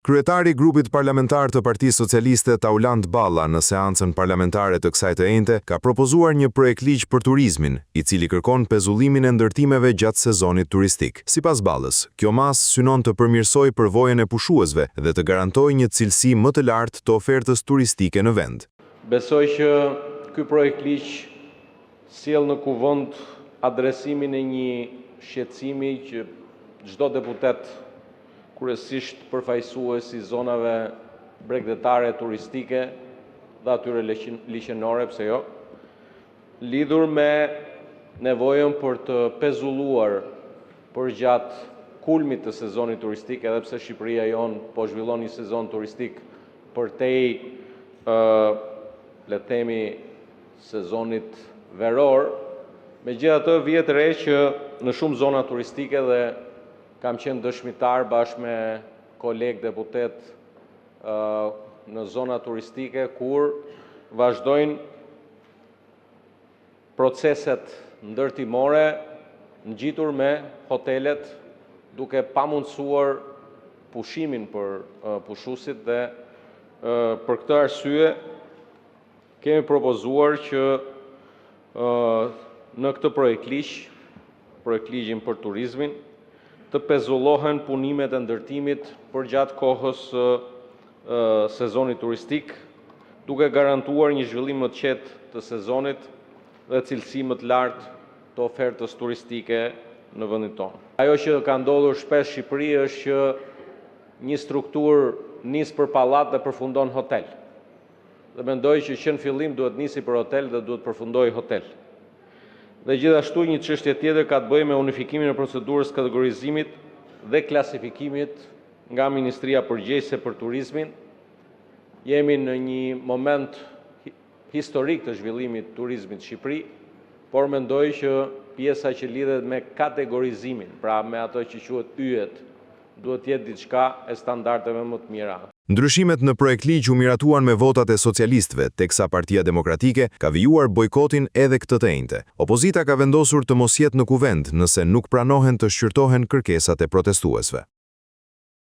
Kryetari i grupit parlamentar të Partisë Socialiste Taulant Balla në seancën parlamentare të kësaj të enjte ka propozuar një projekt ligj për turizmin, i cili kërkon pezullimin e ndërtimeve gjatë sezonit turistik. Sipas Ballës, kjo masë synon të përmirësojë përvojën e pushuesve dhe të garantojë një cilësi më të lartë të ofertës turistike në vend. Besoj që ky projekt ligj sjell në kuvend adresimin e një shqetësimi që çdo deputet, kryesisht përfaqësues i zonave bregdetare turistike dhe atyre liqenore, pse jo, lidhur me nevojën për të pezulluar përgjatë kulmit të sezonit turistik, edhe pse Shqipëria jonë po zhvillon një sezon turistik përtej, le të themi, sezonit veror. Megjithatë, vjet re që në shumë zona turistike, dhe kam qenë dëshmitar bashkë me kolegë deputet në zona turistike, kur vazhdojnë proceset ndërtimore ngjitur me hotelet, duke pamundsuar pushimin për pushuesit, dhe për këtë arsye kemi propozuar që në këtë projekt ligjin për turizmin, të pezullohen punimet e ndërtimit për gjatë kohës sezonit turistik, duke garantuar një zhvillim më të qetë të sezonit dhe cilësi më të lartë të ofertës turistike në vendin tonë. Ajo që ka ndodhur shpesh në Shqipëri është që një strukturë nis për pallat dhe përfundon hotel. Dhe mendoj që në fillim duhet nisi për hotel dhe duhet përfundojë hotel. Dhe gjithashtu një çështje tjetër ka të bëjë me unifikimin e procedurës kategorizimit dhe klasifikimit nga Ministria Përgjegjëse për Turizmin. Jemi në një moment historik të zhvillimit të turizmit në Shqipëri, por mendoj që pjesa që lidhet me kategorizimin, pra me ato që quhet yjet, duhet të jetë diçka e standardeve më të mira. Ndryshimet në projekt ligj u miratuan me votat e socialistëve, teksa Partia Demokratike ka vijuar bojkotin edhe këtë të enjte. Opozita ka vendosur të mos jetë në kuvend nëse nuk pranohen të shqyrtohen kërkesat e protestuesve.